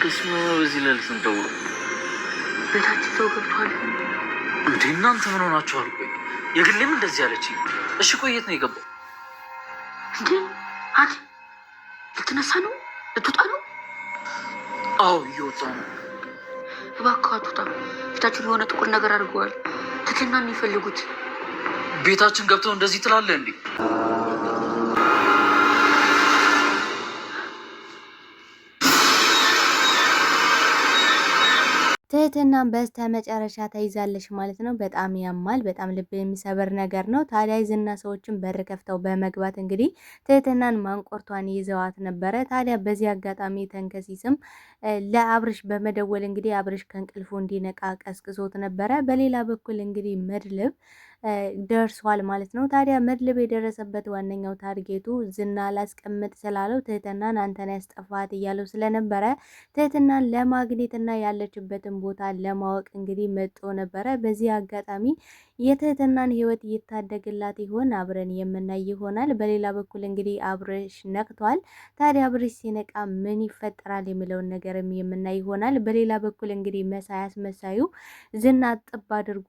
ከስሙ በዚህ ሌሊት እንደውሉ ቤታችን ሰው ገብቷል እንዴ? እናንተ ምን ሆናችኋል? ቆይ የግሌም እንደዚህ አለች። እሺ ቆየት ነው የገባው እንዴ? አንተ ልትነሳ ነው? ልትወጣ ነው? አዎ እየወጣ ነው። እባክህ አትወጣ። ፊታችን የሆነ ጥቁር ነገር አድርገዋል። ትትና የሚፈልጉት ቤታችን ገብተው እንደዚህ ትላለህ እንዴ? ትህትናም በስተ መጨረሻ ተይዛለች ማለት ነው። በጣም ያማል። በጣም ልብ የሚሰበር ነገር ነው። ታዲያ ዝና ሰዎችን በር ከፍተው በመግባት እንግዲህ ትህትናን ማንቆርቷን ይዘዋት ነበረ። ታዲያ በዚህ አጋጣሚ ተንከሲስም ለአብርሽ በመደወል እንግዲህ አብርሽ ከእንቅልፉ እንዲነቃ ቀስቅሶት ነበረ። በሌላ በኩል እንግዲህ መድልብ ደርሷል ማለት ነው። ታዲያ መድልብ የደረሰበት ዋነኛው ታርጌቱ ዝና ላስቀምጥ ስላለው ትህትናን አንተን ያስጠፋት እያለው ስለነበረ ትህትናን ለማግኘትና ያለችበትን ቦታ ለማወቅ እንግዲህ መጥቶ ነበረ። በዚህ አጋጣሚ የትህትናን ሕይወት ይታደግላት ይሆን? አብረን የምናይ ይሆናል። በሌላ በኩል እንግዲህ አብርሽ ነቅቷል። ታዲያ አብርሽ ሲነቃ ምን ይፈጠራል የሚለውን ነገርም የምናይ ይሆናል። በሌላ በኩል እንግዲህ መሳይ አስመሳዩ ዝና ጥብ አድርጎ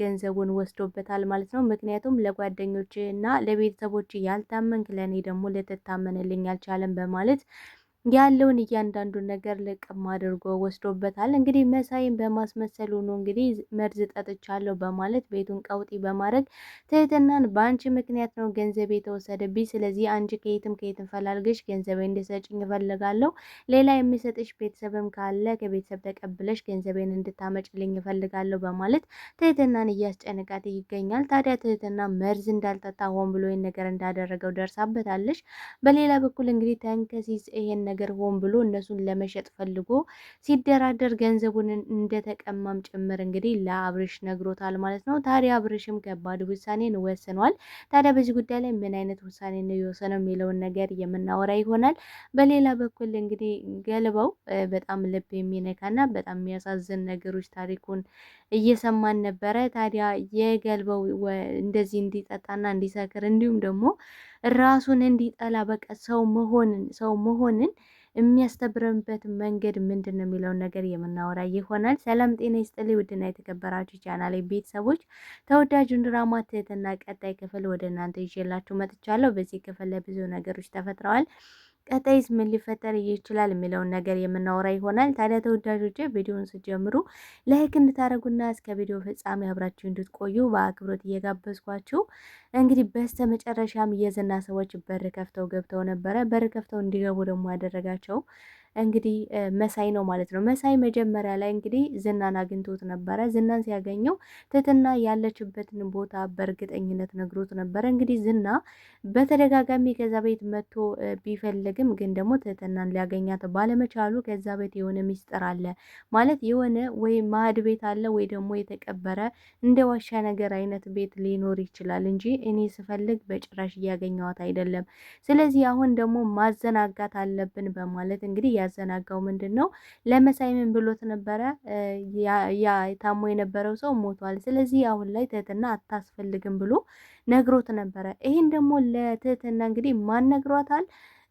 ገንዘቡን ወስዶበታል ማለት ነው። ምክንያቱም ለጓደኞች እና ለቤተሰቦች ያልታመንክ ለእኔ ደግሞ ልትታመንልኝ አልቻለም በማለት ያለውን እያንዳንዱን ነገር ልቅም አድርጎ ወስዶበታል። እንግዲህ መሳይን በማስመሰሉ ነው እንግዲህ መርዝ ጠጥቻለሁ በማለት ቤቱን ቀውጢ በማድረግ ትህትናን በአንቺ ምክንያት ነው ገንዘብ የተወሰደብኝ፣ ስለዚህ አንቺ ከየትም ፈላልገሽ ገንዘብ እንድሰጭኝ እፈልጋለሁ፣ ሌላ የሚሰጥሽ ቤተሰብም ካለ ከቤተሰብ ተቀብለሽ ገንዘቤን እንድታመጭልኝ እፈልጋለሁ በማለት ትህትናን እያስጨነቃት ይገኛል። ታዲያ ትህትና መርዝ እንዳልጠጣ ሆን ብሎ ይህን ነገር እንዳደረገው ደርሳበታለች። በሌላ በኩል እንግዲህ ተንከሲስ ይሄን ነገር ሆን ብሎ እነሱን ለመሸጥ ፈልጎ ሲደራደር ገንዘቡን እንደተቀማም ጭምር እንግዲህ ለአብርሽ ነግሮታል ማለት ነው። ታዲያ አብርሽም ከባድ ውሳኔን ወስኗል። ታዲያ በዚህ ጉዳይ ላይ ምን አይነት ውሳኔ ነው የወሰነው የሚለውን ነገር የምናወራ ይሆናል። በሌላ በኩል እንግዲህ ገልባው በጣም ልብ የሚነካና በጣም የሚያሳዝን ነገሮች ታሪኩን እየሰማን ነበረ። ታዲያ የገልባው እንደዚህ እንዲጠጣና እንዲሰክር እንዲሁም ደግሞ ራሱን እንዲጠላ በቃ ሰው መሆንን የሚያስተብረንበት መንገድ ምንድን ነው የሚለውን ነገር የምናወራ ይሆናል። ሰላም ጤና ይስጥልኝ ውድና የተከበራችሁ ቻናሌ ቤተሰቦች፣ ተወዳጁን ድራማ ትህትና ቀጣይ ክፍል ወደ እናንተ ይዤላችሁ መጥቻለሁ። በዚህ ክፍል ላይ ብዙ ነገሮች ተፈጥረዋል። ቀጣይስ ምን ሊፈጠር ይችላል የሚለውን ነገር የምናወራ ይሆናል። ታዲያ ተወዳጆቼ ቪዲዮውን ስትጀምሩ ላይክ እንድታደርጉና እስከ ቪዲዮ ፍጻሜ አብራችሁ እንድትቆዩ በአክብሮት እየጋበዝኳችሁ እንግዲህ በስተ መጨረሻም የዝና ሰዎች በር ከፍተው ገብተው ነበረ። በር ከፍተው እንዲገቡ ደግሞ ያደረጋቸው እንግዲህ መሳይ ነው ማለት ነው። መሳይ መጀመሪያ ላይ እንግዲህ ዝናን አግኝቶት ነበረ። ዝናን ሲያገኘው ትህትና ያለችበትን ቦታ በእርግጠኝነት ነግሮት ነበረ። እንግዲህ ዝና በተደጋጋሚ ከዛ ቤት መጥቶ ቢፈልግም ግን ደግሞ ትህትናን ሊያገኛት ባለመቻሉ ከዛ ቤት የሆነ ሚስጥር አለ ማለት የሆነ ወይ ማዕድ ቤት አለ ወይ ደግሞ የተቀበረ እንደ ዋሻ ነገር አይነት ቤት ሊኖር ይችላል እንጂ እኔ ስፈልግ በጭራሽ እያገኘዋት አይደለም። ስለዚህ አሁን ደግሞ ማዘናጋት አለብን በማለት እንግዲህ ያዘናጋው ምንድን ነው? ለመሳይ ምን ብሎት ነበረ? ያ ታሞ የነበረው ሰው ሞቷል፣ ስለዚህ አሁን ላይ ትህትና አታስፈልግም ብሎ ነግሮት ነበረ። ይሄን ደግሞ ለትህትና እንግዲህ ማን ነግሯታል?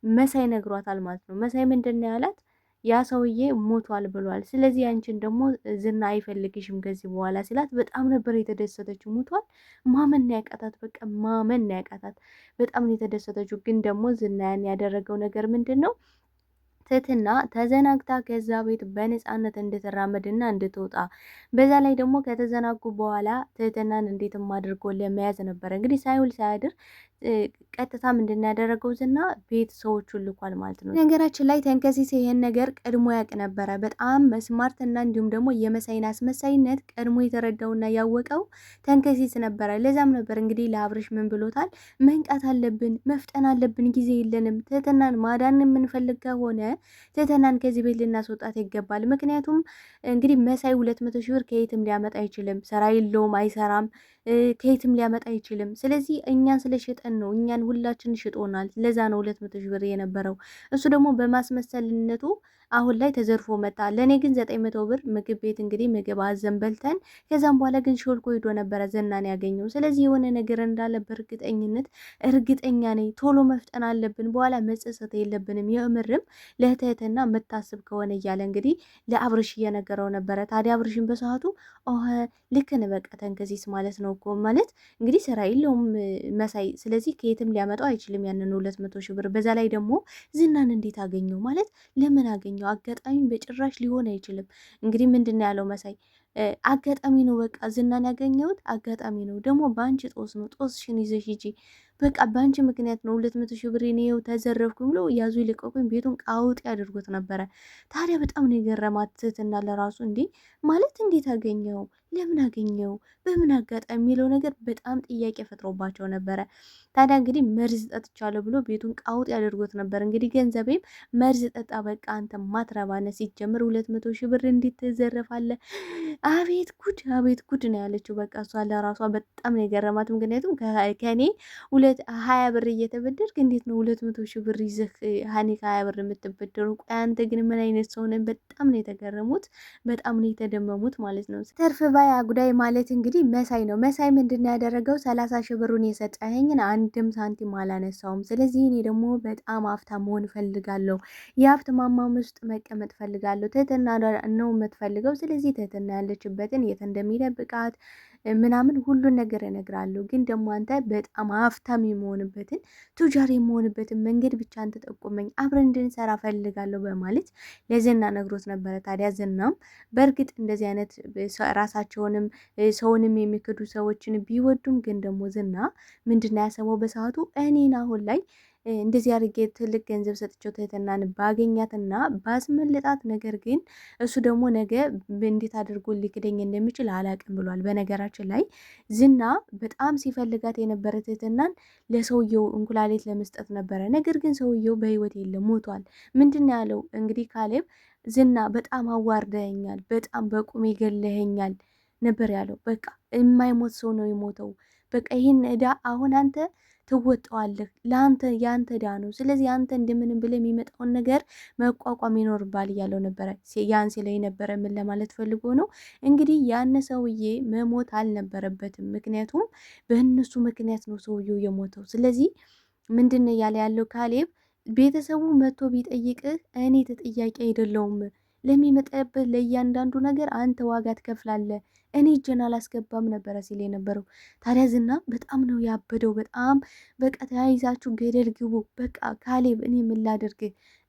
መሳይ ነግሯታል ማለት ነው። መሳይ ምንድን ነው ያላት? ያ ሰውዬ ሞቷል ብሏል፣ ስለዚህ አንቺን ደግሞ ዝና አይፈልግሽም ከዚህ በኋላ ሲላት በጣም ነበር የተደሰተችው። ሞቷል ማመን ያቃታት፣ በቃ ማመን ያቃታት። በጣም ነው የተደሰተችው። ግን ደግሞ ዝና ያን ያደረገው ነገር ምንድን ነው? ትህትና ተዘናግታ ከዛ ቤት በነፃነት እንድትራመድና እንድትወጣ በዛ ላይ ደግሞ ከተዘናጉ በኋላ ትህትናን እንዴትም አድርጎ ለመያዝ ነበረ እንግዲህ ሳይውል ሳያድር ቀጥታ ምንድን ያደረገው ዝና ቤት ሰዎቹን ልኳል ማለት ነው። ነገራችን ላይ ተንከሲስ ይሄን ነገር ቀድሞ ያውቅ ነበረ። በጣም ስማርት እና እንዲሁም ደግሞ የመሳይን አስመሳይነት ቀድሞ የተረዳውና ያወቀው ተንከሲስ ነበረ። ለዛም ነበር እንግዲህ ለአብርሽ ምን ብሎታል? መንቃት አለብን፣ መፍጠን አለብን፣ ጊዜ የለንም። ትህትናን ማዳን የምንፈልግ ከሆነ ትህትናን ከዚህ ቤት ልናስወጣት ይገባል። ምክንያቱም እንግዲህ መሳይ 200 ሺህ ብር ከየትም ሊያመጣ አይችልም። ስራ የለውም፣ አይሰራም፣ ከየትም ሊያመጣ አይችልም። ስለዚህ እኛን ስለሸጠን ነው፣ እኛን ሁላችን ሽጦናል። ለዛ ነው 200 ሺህ ብር የነበረው። እሱ ደግሞ በማስመሰልነቱ አሁን ላይ ተዘርፎ መጣ። ለእኔ ግን 900 ብር ምግብ ቤት እንግዲህ ምግብ አዘን በልተን ከዛም በኋላ ግን ሾልኮ ሄዶ ነበረ ዝናን ያገኘው። ስለዚህ የሆነ ነገር እንዳለ በእርግጠኝነት እርግጠኛ ነኝ። ቶሎ መፍጠን አለብን፣ በኋላ መጸጸት የለብንም። የምርም ለትህትና የምታስብ ከሆነ እያለ እንግዲህ ለአብርሽ እየነገረው ነበረ። ታዲያ አብርሽን በሰዓቱ ልክን በቃ ተንከሲስ ማለት ነው እኮ ማለት እንግዲህ ስራ የለውም መሳይ። ስለዚህ ከየትም ሊያመጣው አይችልም ያንን 200 ሺህ ብር። በዛ ላይ ደግሞ ዝናን እንዴት አገኘው ማለት ለምን አገኘው? አጋጣሚ በጭራሽ ሊሆን አይችልም። እንግዲህ ምንድን ነው ያለው መሳይ አጋጣሚ ነው በቃ ዝናን ያገኘሁት አጋጣሚ ነው። ደግሞ በአንቺ ጦስ ነው። ጦስሽን ይዘሽ ሂጂ በቃ በአንቺ ምክንያት ነው 200 ሺህ ብር እኔው ተዘረፍኩኝ ብሎ ያዙ ይልቀቁኝ ቤቱን ቃውጥ ያድርጎት ነበረ። ታዲያ በጣም ነው የገረማት ትህትና ለራሱ እንዲህ ማለት እንዴት አገኘው? ለምን አገኘው? በምን አጋጣሚ የሚለው ነገር በጣም ጥያቄ ፈጥሮባቸው ነበረ። ታዲያ እንግዲህ መርዝ ጠጥቻለሁ ብሎ ቤቱን ቃውጥ ያደርጎት ነበር። እንግዲህ ገንዘቤም መርዝ ጠጣ በቃ አንተ ማትረባነ ሲጀምር 200 ሺህ ብር እንዴት ትዘረፋለህ? አቤት ጉድ አቤት ጉድ ነው ያለችው። በቃ እሷ ለራሷ በጣም ነው የገረማት። ምክንያቱም ከኔ 20 ብር እየተበደርክ እንዴት ነው 200 ሺህ ብር ይዘህ ሀኔ ከ20 ብር የምትበደሩ? ቆይ አንተ ግን ምን አይነት ሰው ነን? በጣም ነው የተገረሙት፣ በጣም ነው የተደመሙት ማለት ነው። ተርፍ ባይ አጉዳይ ማለት እንግዲህ መሳይ ነው። መሳይ ምንድን ያደረገው 30 ሺህ ብሩን የሰጠኸኝን አንድም ሳንቲም አላነሳውም። ስለዚህ እኔ ደግሞ በጣም ሀብታም መሆን ፈልጋለሁ፣ የሀብት ማማም ውስጥ መቀመጥ ፈልጋለሁ። ትህትና ነው የምትፈልገው። ስለዚህ ትህትና ያለችበትን የት እንደሚደብቃት ምናምን ሁሉን ነገር እነግራለሁ። ግን ደግሞ አንተ በጣም ሀብታም የመሆንበትን ቱጃር የመሆንበትን መንገድ ብቻ አንተ ጠቁመኝ፣ አብረን እንድንሰራ ፈልጋለሁ በማለት ለዝና ነግሮት ነበረ። ታዲያ ዝናም በእርግጥ እንደዚህ አይነት ራሳቸውንም ሰውንም የሚክዱ ሰዎችን ቢወዱም ግን ደግሞ ዝና ምንድን ነው ያሰበው በሰዓቱ እኔን አሁን ላይ እንደዚህ አድርጌ ትልቅ ገንዘብ ሰጥቼው ትህትናን ባገኛትና ባስመልጣት፣ ነገር ግን እሱ ደግሞ ነገ እንዴት አድርጎ ሊክደኝ እንደሚችል አላቅም ብሏል። በነገራችን ላይ ዝና በጣም ሲፈልጋት የነበረ ትህትናን ለሰውየው እንኩላሌት ለመስጠት ነበረ። ነገር ግን ሰውየው በህይወት የለም ሞቷል። ምንድን ነው ያለው እንግዲህ ካሌብ ዝና በጣም አዋርደኸኛል፣ በጣም በቁም ገለኸኛል ነበር ያለው። በቃ የማይሞት ሰው ነው የሞተው። በቃ ይህን እዳ አሁን አንተ ትወጣዋለህ። ለአንተ የአንተ እዳ ነው። ስለዚህ አንተ እንደምንም ብለህ የሚመጣውን ነገር መቋቋም ይኖርባል እያለው ነበረ። ያን ሲለኝ ነበረ ምን ለማለት ፈልጎ ነው እንግዲህ ያን ሰውዬ መሞት አልነበረበትም። ምክንያቱም በእነሱ ምክንያት ነው ሰውዬው የሞተው። ስለዚህ ምንድን ነው እያለ ያለው ካሌብ ቤተሰቡ መጥቶ ቢጠይቅህ እኔ ተጠያቂ አይደለውም ለሚመጣበት ለእያንዳንዱ ነገር አንተ ዋጋ ትከፍላለህ፣ እኔ እጄን አላስገባም ነበረ ሲል የነበረው። ታዲያ ዝና በጣም ነው ያበደው። በጣም በቃ ተያይዛችሁ ገደል ግቡ። በቃ ካሌብ እኔ ምን ላደርግ?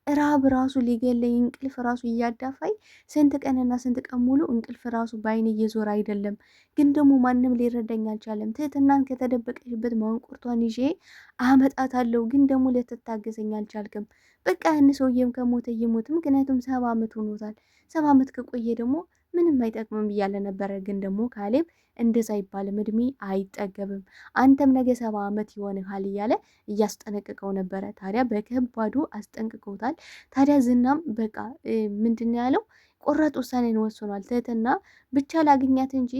ራብ ራሱ ሊገለኝ እንቅልፍ ራሱ እያዳፋኝ ስንት ቀንና ስንት ቀን ሙሉ እንቅልፍ ራሱ በአይን እየዞረ አይደለም። ግን ደግሞ ማንም ሊረዳኝ አልቻለም። ትህትናን ከተደበቀችበት ማንቁርቷን ይዤ አመጣታለሁ። ግን ደግሞ ልትታገሰኝ አልቻልክም። በቃ ያን ሰውዬም ከሞተ እየሞት ምክንያቱም 70 ዓመት ሆኖታል። 70 ዓመት ከቆየ ደግሞ ምንም አይጠቅምም እያለ ነበረ። ግን ደግሞ ካሌብ እንደዛ አይባልም፣ እድሜ አይጠገብም፣ አንተም ነገ 70 ዓመት ይሆንሃል እያለ እያስጠነቅቀው ነበረ። ታዲያ በከባዱ አስጠንቅቀውታል። ታዲያ ዝናም በቃ ምንድን ያለው ቆራጥ ውሳኔን ወስኗል። ትህትና ብቻ ላግኛት እንጂ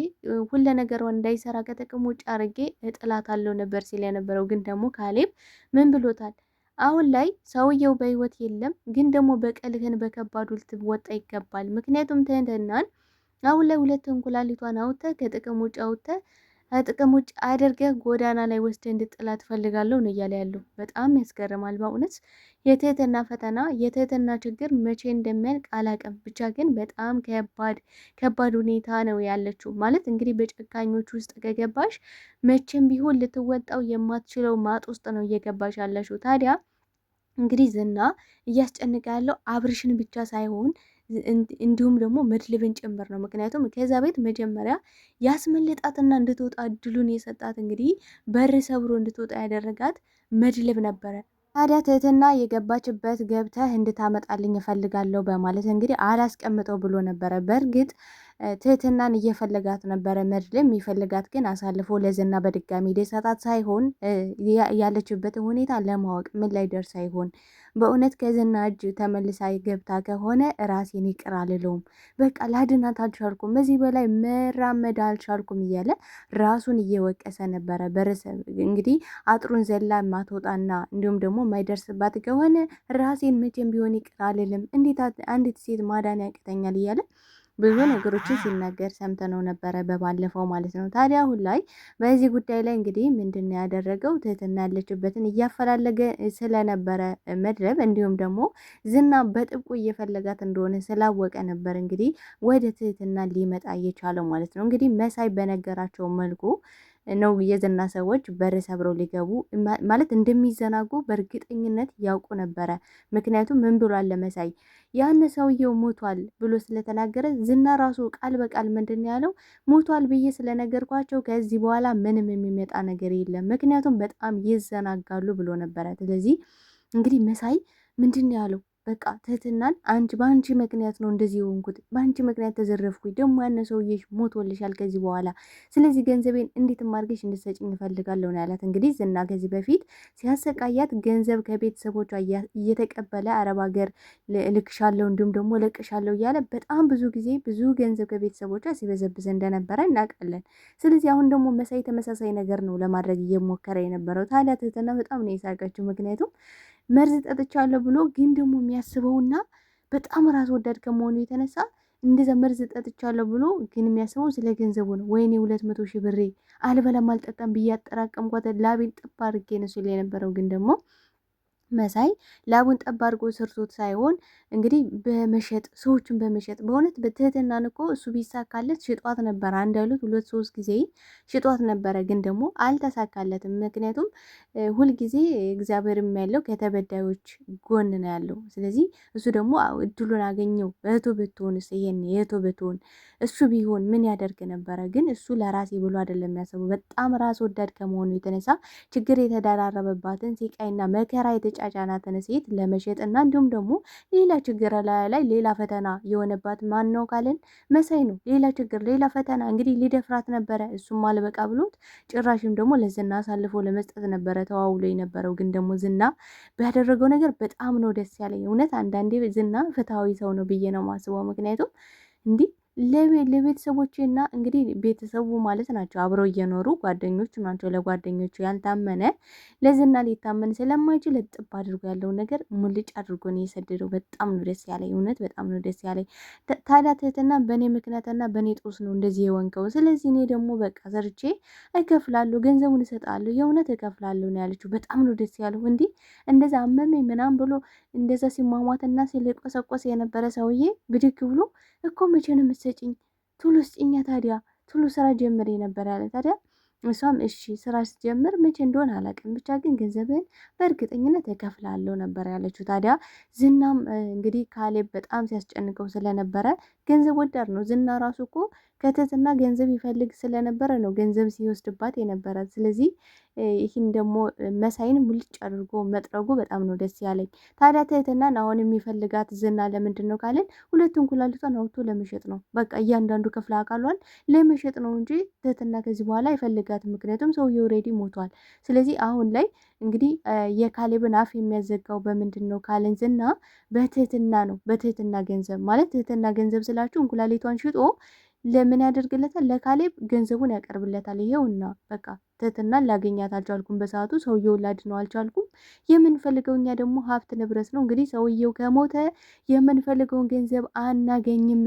ሁለ ነገሯን እንዳይሰራ ከጥቅም ውጭ አድርጌ እጥላታለሁ ነበር ሲል የነበረው። ግን ደግሞ ካሌብ ምን ብሎታል? አሁን ላይ ሰውየው በህይወት የለም፣ ግን ደግሞ በቀልህን በከባዱ ልትወጣ ይገባል። ምክንያቱም ትህትናን አሁን ላይ 2 እንኩላሊቷን አውጥተህ ከጥቅም ውጭ አውጥተህ ከጥቅም ውጭ አድርገህ ጎዳና ላይ ወስደህ እንድጥላት ፈልጋለሁ ነው እያለ ያለው። በጣም ያስገርማል በእውነት የትህትና ፈተና፣ የትህትና ችግር መቼ እንደሚያልቅ አላውቅም። ብቻ ግን በጣም ከባድ ሁኔታ ነው ያለችው። ማለት እንግዲህ በጨካኞች ውስጥ ከገባሽ መቼም ቢሆን ልትወጣው የማትችለው ማጥ ውስጥ ነው እየገባሽ ያለሽው። ታዲያ እንግዲህ ዝና እያስጨነቀ ያለው አብርሽን ብቻ ሳይሆን እንዲሁም ደግሞ መድልብን ጭምር ነው። ምክንያቱም ከዛ ቤት መጀመሪያ ያስመለጣትና እንድትወጣ እድሉን የሰጣት እንግዲህ በር ሰብሮ እንድትወጣ ያደረጋት መድልብ ነበረ። ታዲያ ትህትና የገባችበት ገብተህ እንድታመጣልኝ እፈልጋለሁ በማለት እንግዲህ አላስቀምጠው ብሎ ነበረ። በእርግጥ ትህትናን እየፈለጋት ነበረ። መድልም የሚፈልጋት ግን አሳልፎ ለዝና በድጋሚ ሊሰጣት ሳይሆን ያለችበትን ሁኔታ ለማወቅ ምን ላይ ደርሳ ይሆን። በእውነት ከዝና እጅ ተመልሳ ገብታ ከሆነ ራሴን ይቅር አልለውም፣ በቃ ላድናት አልቻልኩም፣ በዚህ በላይ መራመድ አልቻልኩም እያለ ራሱን እየወቀሰ ነበረ። በርሰብ እንግዲህ አጥሩን ዘላ ማትወጣና እንዲሁም ደግሞ የማይደርስባት ከሆነ ራሴን መቼም ቢሆን ይቅር አልልም፣ እንዴት አንዲት ሴት ማዳን ያቅተኛል እያለ ብዙ ነገሮችን ሲናገር ሰምተነው ነበረ በባለፈው ማለት ነው። ታዲያ አሁን ላይ በዚህ ጉዳይ ላይ እንግዲህ ምንድን ነው ያደረገው? ትህትና ያለችበትን እያፈላለገ ስለነበረ መድረብ እንዲሁም ደግሞ ዝና በጥብቁ እየፈለጋት እንደሆነ ስላወቀ ነበር እንግዲህ ወደ ትህትና ሊመጣ እየቻለው ማለት ነው። እንግዲህ መሳይ በነገራቸው መልኩ ነው የዝና ሰዎች በር ሰብረው ሊገቡ ማለት እንደሚዘናጉ በእርግጠኝነት ያውቁ ነበረ። ምክንያቱም ምን ብሏል ለመሳይ ያን ሰውየው ሞቷል ብሎ ስለተናገረ ዝና ራሱ ቃል በቃል ምንድን ያለው ሞቷል ብዬ ስለነገርኳቸው ከዚህ በኋላ ምንም የሚመጣ ነገር የለም፣ ምክንያቱም በጣም ይዘናጋሉ ብሎ ነበረ። ስለዚህ እንግዲህ መሳይ ምንድን ያለው በቃ ትህትናን በአንቺ ምክንያት ነው እንደዚህ የሆንኩት፣ በአንቺ ምክንያት ተዘረፍኩኝ፣ ደግሞ ያነ ሰውዬሽ ሞቶልሻል ከዚህ በኋላ ስለዚህ ገንዘቤን እንዴት ማድረግሽ እንድትሰጪኝ እፈልጋለሁ ነው ያላት። እንግዲህ ዝና ከዚህ በፊት ሲያሰቃያት ገንዘብ ከቤተሰቦቿ እየተቀበለ አረብ ሀገር ልክሻለሁ እንዲሁም ደግሞ ለቅሻለሁ እያለ በጣም ብዙ ጊዜ ብዙ ገንዘብ ከቤተሰቦቿ ሲበዘብዝ እንደነበረ እናውቃለን። ስለዚህ አሁን ደግሞ መሳይ ተመሳሳይ ነገር ነው ለማድረግ እየሞከረ የነበረው። ታዲያ ትህትና በጣም ነው የሳቀችው። ምክንያቱም መርዝ ጠጥቻለሁ ብሎ ግን ደግሞ የሚያስበውና በጣም ራስ ወዳድ ከመሆኑ የተነሳ እንደዛ መርዝ ጠጥቻለሁ ብሎ ግን የሚያስበው ስለ ገንዘቡ ነው። ወይኔ 200 ሺህ ብሬ አልበላም አልጠጣም ብዬ አጠራቀምኳት ላቤን ጥፍ አድርጌ ነው ሲል የነበረው ግን ደግሞ መሳይ ላቡን ጠብ አድርጎ ስርቶት ሳይሆን እንግዲህ በመሸጥ ሰዎችን በመሸጥ በእውነት በትህትናን እኮ እሱ ቢሳካለት ሽጧት ነበረ። አንድ ያሉት 2-3 ጊዜ ሽጧት ነበረ፣ ግን ደግሞ አልተሳካለትም። ምክንያቱም ሁልጊዜ እግዚአብሔር ያለው ከተበዳዮች ጎን ነው ያለው። ስለዚህ እሱ ደግሞ እድሉን አገኘው። እህቱ ብትሆንስ ይሄን የእህቱ ብትሆን እሱ ቢሆን ምን ያደርግ ነበረ? ግን እሱ ለራሴ ብሎ አይደለም የሚያስበው። በጣም ራስ ወዳድ ከመሆኑ የተነሳ ችግር የተደራረበባትን ሲቃይና መከራ የተጫጫናትን ሴት ለመሸጥና እንዲሁም ደግሞ ሌላ ችግር ላይ ሌላ ፈተና የሆነባት ማን ነው ካለን መሳይ ነው። ሌላ ችግር ሌላ ፈተና እንግዲህ ሊደፍራት ነበረ። እሱም አልበቃ ብሎት ጭራሽም ደግሞ ለዝና አሳልፎ ለመስጠት ነበረ ተዋውሎ የነበረው። ግን ደግሞ ዝና ባደረገው ነገር በጣም ነው ደስ ያለኝ። እውነት አንዳንዴ ዝና ፍትሐዊ ሰው ነው ብዬ ነው ማስበው። ምክንያቱም እንዲህ ለቤተሰቦቼ እና እንግዲህ ቤተሰቡ ማለት ናቸው አብረው እየኖሩ ጓደኞቹ ናቸው። ለጓደኞቹ ያልታመነ ለዝና ሊታመን ስለማይችል እጥብ አድርጎ ያለውን ነገር ሙልጭ አድርጎ ነው የሰደደው። በጣም ነው ደስ ያለኝ፣ እውነት በጣም ነው ደስ ያለኝ። ታዲያ ትህትና በእኔ ምክንያትና በእኔ ጦስ ነው እንደዚህ የወንከው። ስለዚህ እኔ ደግሞ በቃ ሰርቼ እከፍላለሁ፣ ገንዘቡን እሰጣለሁ፣ የእውነት እከፍላለሁ ነው ያለችው። በጣም ነው ደስ ያለው። እንዲህ እንደዛ አመመኝ ምናምን ብሎ እንደዛ ሲሟሟትና ሲልቆሰቆስ የነበረ ሰውዬ ብድግ ብሎ እኮ መቼ ነው የምትሰጪኝ? ቶሎ ስጪኛ ታዲያ ቶሎ ስራ ጀምሬ ነበር ያለ። ታዲያ እሷም እሺ ስራ ስጀምር መቼ እንደሆነ አላውቅም፣ ብቻ ግን ገንዘብህን በእርግጠኝነት እከፍላለሁ ነበር ያለችው። ታዲያ ዝናም እንግዲህ ካሌብ በጣም ሲያስጨንቀው ስለነበረ ገንዘብ ወዳድ ነው። ዝና ራሱ እኮ ከትህትና ገንዘብ ይፈልግ ስለነበረ ነው ገንዘብ ሲወስድባት የነበረ። ስለዚህ ይህን ደግሞ መሳይን ሙልጭ አድርጎ መጥረጉ በጣም ነው ደስ ያለኝ። ታዲያ ትህትናን አሁን የሚፈልጋት ዝና ለምንድን ነው ካለን ሁለቱን ኩላሊቷን አውጥቶ ለመሸጥ ነው። በቃ እያንዳንዱ ክፍለ አካሏን ለመሸጥ ነው እንጂ ትህትና ከዚህ በኋላ አይፈልጋትም። ምክንያቱም ሰውዬው ኦልሬዲ ሞቷል። ስለዚህ አሁን ላይ እንግዲህ የካሌብን አፍ የሚያዘጋው በምንድን ነው ካለን ዝና በትህትና ነው። በትህትና ገንዘብ ማለት ትህትና ገንዘብ ስላችሁ እንኩላሊቷን ሽጦ ለምን ያደርግለታል? ለካሌብ ገንዘቡን ያቀርብለታል። ይሄውና በቃ ትህትናን ላገኛት አልቻልኩም፣ በሰዓቱ ሰውየውን ላድነው አልቻልኩም። የምንፈልገው እኛ ደግሞ ሀብት ንብረት ነው። እንግዲህ ሰውየው ከሞተ የምንፈልገውን ገንዘብ አናገኝም።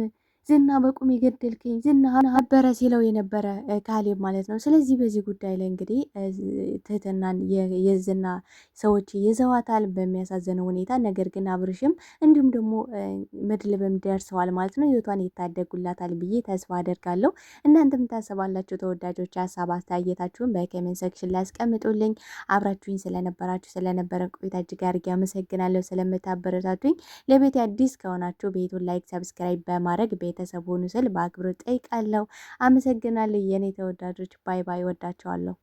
ዝና በቁም የገደልከኝ ዝና ነበረ ሲለው የነበረ ካሌብ ማለት ነው። ስለዚህ በዚህ ጉዳይ ላይ እንግዲህ ትህትናን የዝና ሰዎች ይዘዋታል በሚያሳዝነው ሁኔታ። ነገር ግን አብርሽም እንዲሁም ደግሞ መድብልም ደርሰዋል ማለት ነው። ህይወቷን ይታደጉላታል ብዬ ተስፋ አደርጋለሁ። እናንተም ታስባላችሁ ተወዳጆች? ሀሳብ አስተያየታችሁን በኮሜንት ሴክሽን ላይ አስቀምጡልኝ። አብራችሁኝ ስለነበረን ቆይታ እጅግ አድርጌ አመሰግናለሁ ስለምታበረታቱኝ። ለቤት አዲስ ከሆናችሁ ቤቱን ላይክ፣ ሰብስክራይብ በማድረግ ቤተሰቡን ስል በአክብሮት ጠይቃለሁ። አመሰግናለሁ የኔ ተወዳጆች። ባይ ባይ። ወዳቸዋለሁ።